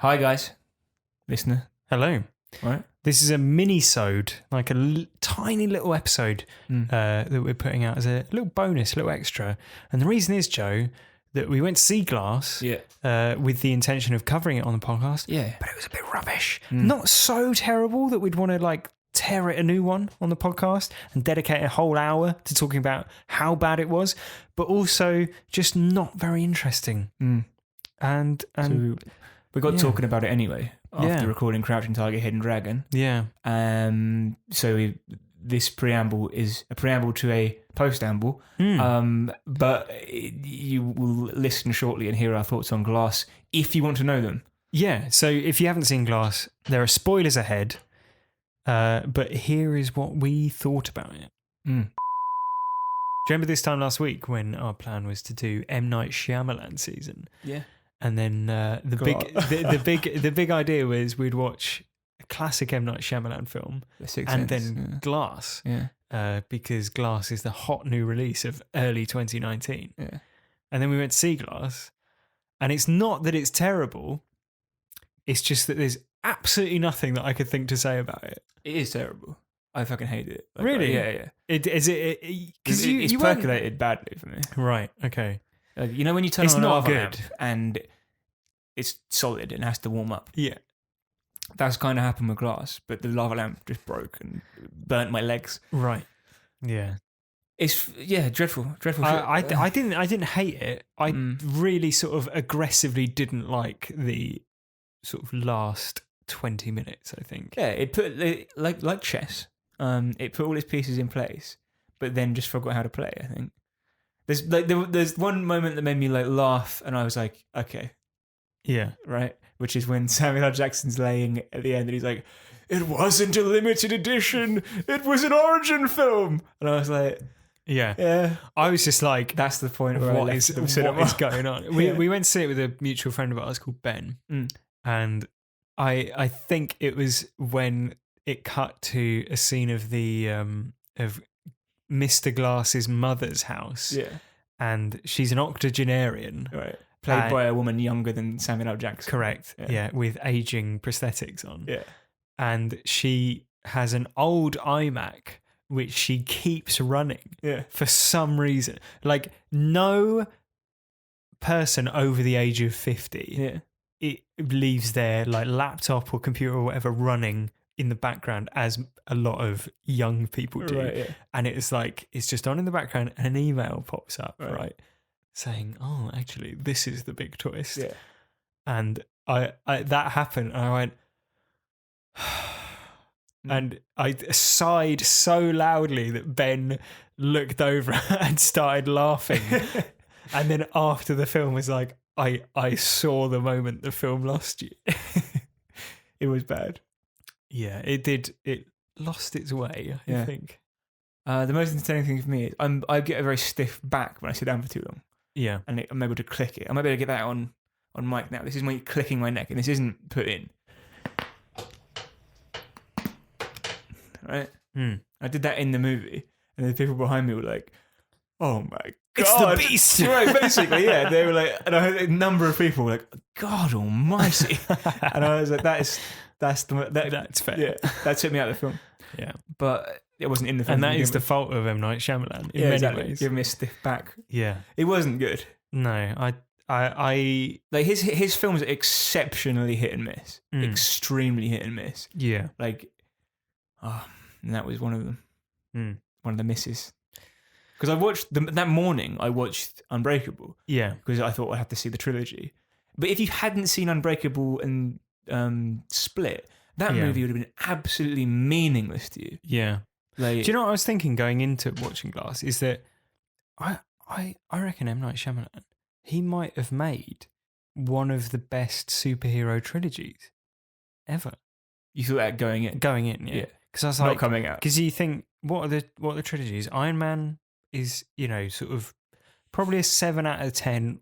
Hi guys, listener. Hello. Right. This is a mini-sode, like a tiny little episode that we're putting out as a little bonus, a little extra. And the reason is, Joe, that we went to see Glass with the intention of covering it on the podcast. Yeah. But it was a bit rubbish. Not so terrible that we'd want to like tear it a new one on the podcast and dedicate a whole hour to talking about how bad it was, but also just not very interesting. And so we got talking about it anyway after recording Crouching Tiger, Hidden Dragon. Yeah. This preamble is a preamble to a postamble. But you will listen shortly and hear our thoughts on Glass if you want to know them. Yeah. So if you haven't seen Glass, there are spoilers ahead. But here is what we thought about it. Do you remember this time last week when our plan was to do M. Night Shyamalan season? Yeah. And then the big idea was we'd watch a classic M. Night Shyamalan film then Glass. Yeah. Because Glass is the hot new release of early 2019. Yeah. And then we went to see Glass. And it's not that it's terrible. It's just that there's absolutely nothing that I could think to say about it. It is terrible. I fucking hate it. Like, really? Yeah. Because it's percolated badly for me. Right. Okay. Like, you know when you turn it's on an not oven good lamp and it's solid and has to warm up. Yeah. That's kind of happened with Glass, but the lava lamp just broke and burnt my legs. Right. Yeah. It's dreadful. I didn't hate it. I really sort of aggressively didn't like the sort of last 20 minutes, I think. Yeah, it put like chess. It put all its pieces in place, but then just forgot how to play, I think. There's one moment that made me like laugh, and I was like, okay, yeah, right. Which is when Samuel L. Jackson's laying at the end, and he's like, "It wasn't a limited edition; it was an origin film." And I was like, "Yeah." I was just like, "That's the point of what is going on?" We went to see it with a mutual friend of ours called Ben, and I think it was when it cut to a scene of the of Mr. Glass's mother's house. Yeah. And she's an octogenarian. Right. Played by a woman younger than Samuel L. Jackson. Correct. Yeah, with aging prosthetics on. Yeah. And she has an old iMac which she keeps running for some reason. Like, no person over the age of 50 it leaves their like laptop or computer or whatever running in the background as a lot of young people do. Right, yeah. And it's like, it's just on in the background and an email pops up, right? Saying, oh, actually, this is the big twist. Yeah. And I that happened and I went, and I sighed so loudly that Ben looked over and started laughing. And then after the film was like, I saw the moment the film lost you. It was bad. Yeah, it did. It lost its way, I think. The most entertaining thing for me is I get a very stiff back when I sit down for too long. Yeah. And I'm able to click it. I'm able to get that on mic now. This is me clicking my neck, and this isn't put in. Right? I did that in the movie, and the people behind me were like, oh my God. It's the beast. Right, basically, yeah. They were like, and I heard a number of people were like, God almighty. And I was like, that's fair. Yeah, that took me out of the film. Yeah. But it wasn't in the film. And that is the fault of M. Night Shyamalan in many ways. Give me a stiff back. Yeah. It wasn't good. No, I like his films are exceptionally hit and miss. Extremely hit and miss. Yeah. Like, and that was one of them. One of the misses. Because that morning, I watched Unbreakable. Yeah. Because I thought I'd have to see the trilogy. But if you hadn't seen Unbreakable and Split, that movie would have been absolutely meaningless to you. Yeah. Like, do you know what I was thinking going into watching Glass? Is that I reckon M. Night Shyamalan, he might have made one of the best superhero trilogies ever. You thought that going in? Going in, yeah. Because I was like, not coming out. Because you think, what are the trilogies? Iron Man is, sort of probably a 7 out of 10,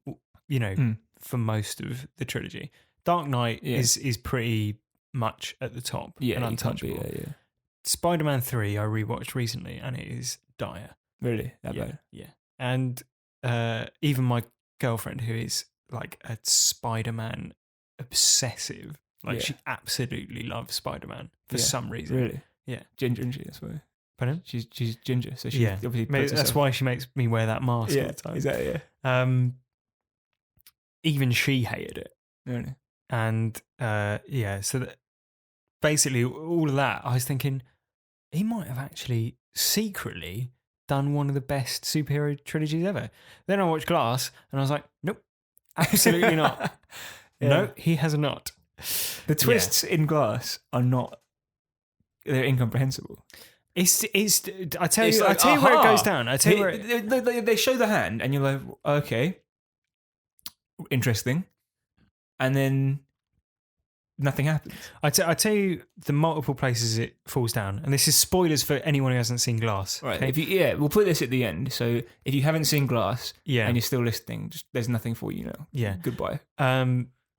for most of the trilogy. Dark Knight is pretty much at the top and untouchable. Yeah. Spider-Man 3 I rewatched recently and it is dire. Really? That bad? Yeah. And even my girlfriend, who is like a Spider-Man obsessive. Like she absolutely loves Spider-Man for some reason. Really? Yeah. Ginger, that's why. Pardon? She's ginger, so she obviously puts that's why she makes me wear that mask all the time. Exactly, yeah. Even she hated it. Really? And so that basically all of that, I was thinking he might have actually secretly done one of the best superhero trilogies ever. Then I watched Glass and I was like, nope, absolutely not. No, he has not. The twists in Glass are not, they're incomprehensible. I tell you where it goes down. I tell you where they show the hand and you're like, okay, interesting. And then nothing happens. I tell you the multiple places it falls down, and this is spoilers for anyone who hasn't seen Glass. Right. Okay? We'll put this at the end. So if you haven't seen Glass and you're still listening, there's nothing for you now. Yeah. Goodbye.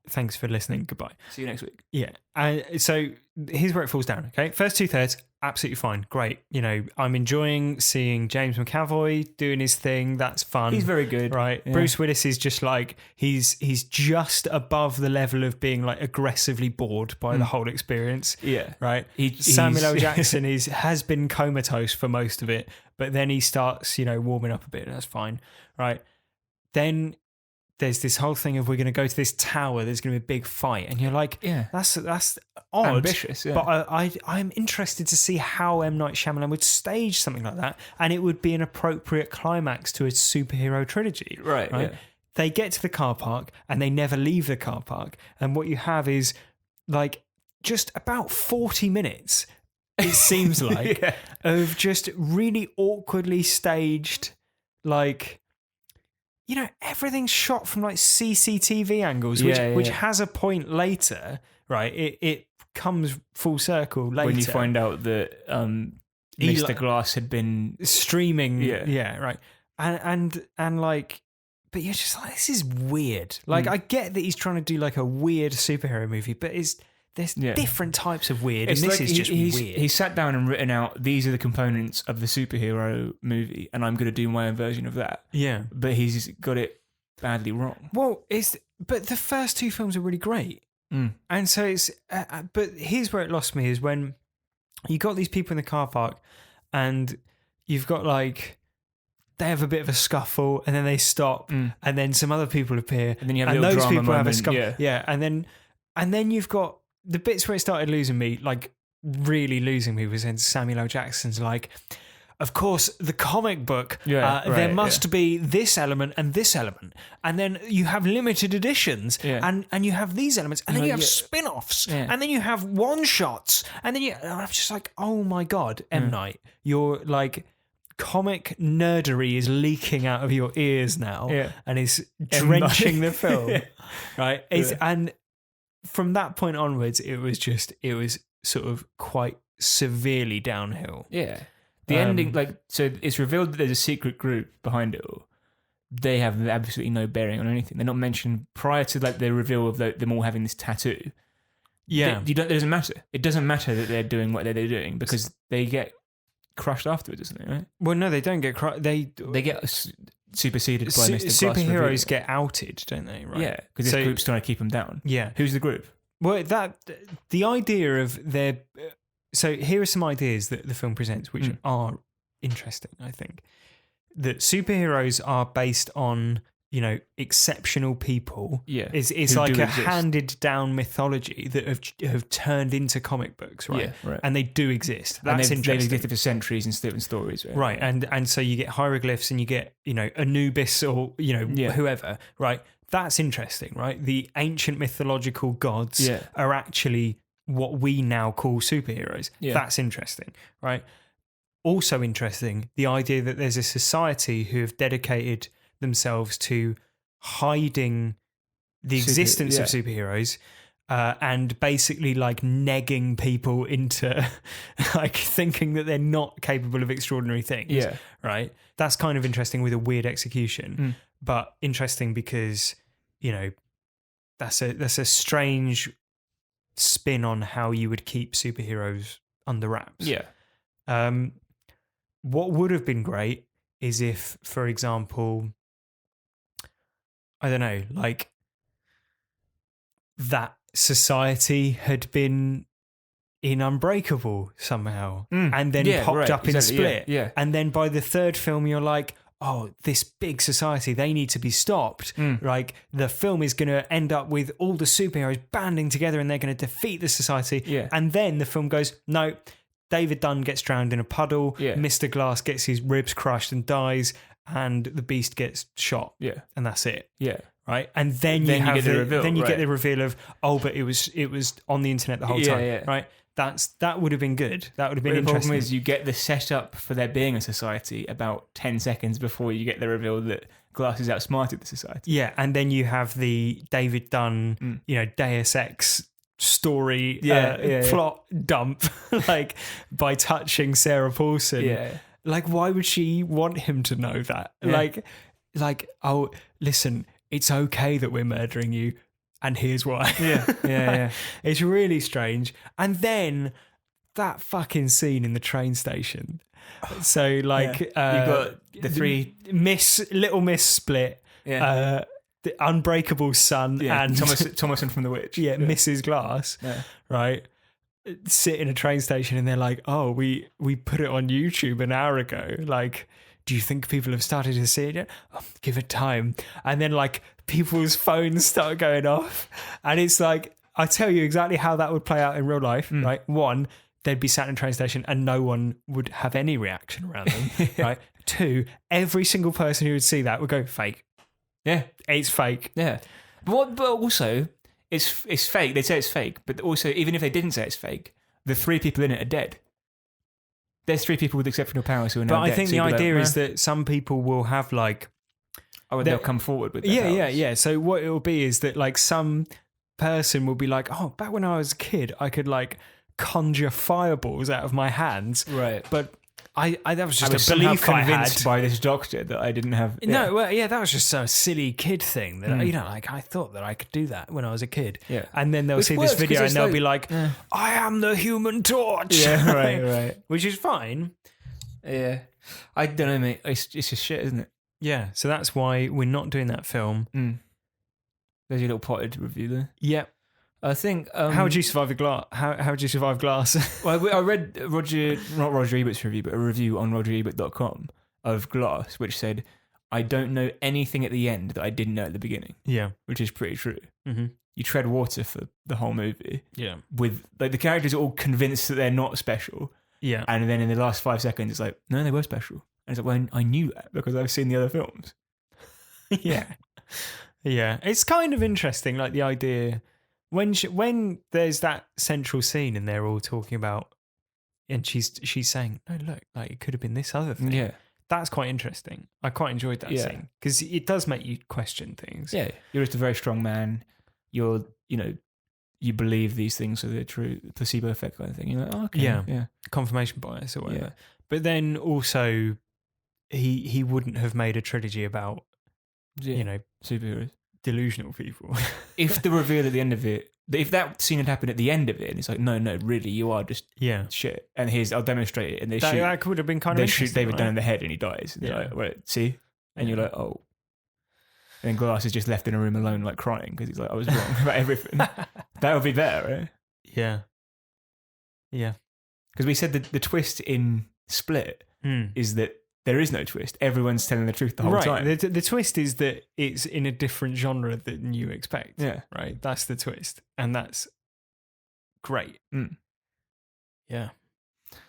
Thanks for listening. Goodbye. See you next week. Yeah. So here's where it falls down. Okay. First 2/3, absolutely fine. Great. I'm enjoying seeing James McAvoy doing his thing. That's fun. He's very good. Right. Yeah. Bruce Willis is just like, he's just above the level of being like aggressively bored by the whole experience. Yeah. Right. Samuel L. Jackson has been comatose for most of it, but then he starts, warming up a bit. That's fine. Right. Then there's this whole thing of we're going to go to this tower, there's going to be a big fight, and you're like, that's odd, ambitious, but I'm interested to see how M. Night Shyamalan would stage something like that, and it would be an appropriate climax to a superhero trilogy, right? Yeah. They get to the car park and they never leave the car park, and what you have is like just about 40 minutes, it seems like, of just really awkwardly staged, like, everything's shot from like CCTV angles, which has a point later, right? It comes full circle later. When you find out that Mr. Glass had been streaming. Yeah, right. And like, but you're just like, this is weird. Like, I get that he's trying to do like a weird superhero movie, but there's different types of weird, and this is just weird. He sat down and written out, these are the components of the superhero movie, and I'm going to do my own version of that. Yeah. But he's got it badly wrong. Well, but the first two films are really great. And so it's... but here's where it lost me, is when you got these people in the car park, and you've got like... They have a bit of a scuffle, and then they stop, and then some other people appear, and then you have a little drama moment. Have a scuffle. Yeah, and then you've got the bits where it started losing me, like really losing me, was when Samuel L. Jackson's like, of course, the comic book, there must be this element and this element. And then you have limited editions, and you have these elements, and then you have spin-offs, and then you have one-shots, and then I'm just like, oh my God, M. Night, you're like... comic nerdery is leaking out of your ears now, and is drenching the film, right? And from that point onwards, it was sort of quite severely downhill. Yeah, the ending, so it's revealed that there's a secret group behind it all. They have absolutely no bearing on anything. They're not mentioned prior to like the reveal of them all having this tattoo. Yeah, it doesn't matter. It doesn't matter that they're doing what they're doing, because they get crushed afterwards, isn't it? Right? Well, no, they don't get crushed. They get superseded by Mr. Glass. Superheroes get outed, don't they? Right? Yeah, because this group's trying to keep them down. Yeah, who's the group? Well, the idea of their. So here are some ideas that the film presents, which are interesting. I think that superheroes are based on, exceptional people. Yeah, it's like a handed down mythology that have turned into comic books, right? Yeah, right. And they do exist. That's interesting. They've existed for centuries in different stories, right? Right, and so you get hieroglyphs, and you get Anubis, or whoever, right? That's interesting, right? The ancient mythological gods are actually what we now call superheroes. Yeah. That's interesting, right? Also interesting, the idea that there's a society who have dedicated themselves to hiding the existence of superheroes, and basically like negging people into like thinking that they're not capable of extraordinary things. Yeah. Right? That's kind of interesting with a weird execution, but interesting because, that's a strange spin on how you would keep superheroes under wraps. Yeah. What would have been great is if, for example, I don't know, like that society had been in Unbreakable somehow, and then popped up in Split. Yeah. And then by the third film, you're like, oh, this big society, they need to be stopped. Like, the film is going to end up with all the superheroes banding together and they're going to defeat the society. Yeah. And then the film goes, no, David Dunn gets drowned in a puddle. Yeah. Mr. Glass gets his ribs crushed and dies. And the Beast gets shot. Yeah. And that's it. Yeah. Right. And then you get the reveal. Then you get the reveal of, oh, but it was on the internet the whole time. Yeah. Right. That would have been good. That would have been the interesting. problem is you get the setup for there being a society about 10 seconds before you get the reveal that Glass has outsmarted the society. Yeah, and then you have the David Dunn, Deus Ex story plot dump, like, by touching Sarah Paulson. Yeah. Like, why would she want him to know that? Yeah. Like, oh, listen, it's okay that we're murdering you, and here's why. Yeah. It's really strange. And then that fucking scene in the train station. So, like, you've got the three Little Miss Split, the Unbreakable Son, and Thomason from The Witch. Mrs. Glass, right? Sit in a train station and they're like, oh, we put it on YouTube an hour ago. Like, do you think people have started to see it yet? Oh, give it time. And then, like, people's phones start going off. And it's like, I tell you exactly how that would play out in real life, right? One, they'd be sat in a train station and no one would have any reaction around them, right? Two, every single person who would see that would go, fake. Yeah. It's fake. Yeah. But also, it's fake. They say it's fake. But also, even if they didn't say it's fake, the three people in it are dead. There's three people with exceptional powers who are now dead. But I think the idea is that some people will have, like... Oh, they'll come forward with their powers. Yeah. So what it will be is that, like, some person will be like, oh, back when I was a kid, I could, like, conjure fireballs out of my hands. Right. But that was just a belief I had by this doctor that I didn't have. Yeah. No, well, that was just a silly kid thing that like, I thought that I could do that when I was a kid. Yeah. And then they'll see this video and they'll be like, I am the Human Torch. Yeah, right. Which is fine. Yeah. I don't know, mate. It's just shit, isn't it? Yeah. So that's why we're not doing that film. There's your little potted review there. Yep. I think... how would you survive glass? How would you survive glass? Well, I read not Roger Ebert's review, but a review on rogerebert.com of Glass, which said, I don't know anything at the end that I didn't know at the beginning. Yeah. Which is pretty true. Mm-hmm. You tread water for the whole movie. Yeah. With, like, the characters are all convinced that they're not special. Yeah. And then in the last 5 seconds, it's like, no, they were special. And it's like, well, I knew that because I've seen the other films. Yeah. Yeah. It's kind of interesting, like, the idea... When there's that central scene and they're all talking about, and she's saying, no, look, like, it could have been this other thing. Yeah. That's quite interesting. I quite enjoyed that scene because it does make you question things. Yeah. You're just a very strong man. You believe these things are the true placebo effect kind of thing. You're like, oh, okay. Yeah. Confirmation bias or whatever. Yeah. But then also, he wouldn't have made a trilogy about, superheroes. Delusional people. If the reveal at the end of it, if that scene had happened at the end of it, and it's like, no, really, you are just shit. And I'll demonstrate it. And that could have been kind of interesting. They shoot David Dunn in the head and he dies. And like, well, see? And you're like, oh. And then Glass is just left in a room alone, like crying because he's like, I was wrong about everything. That would be better, right? Yeah. Yeah. Because we said that the twist in Split is that there is no twist. Everyone's telling the truth the whole time. The twist is that it's in a different genre than you expect. Yeah. Right? That's the twist. And that's great. Yeah.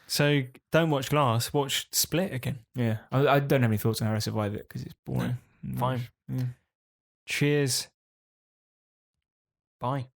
So don't watch Glass. Watch Split again. Yeah. I don't have any thoughts on how to survive it because it's boring. No. Fine. Yeah. Cheers. Bye.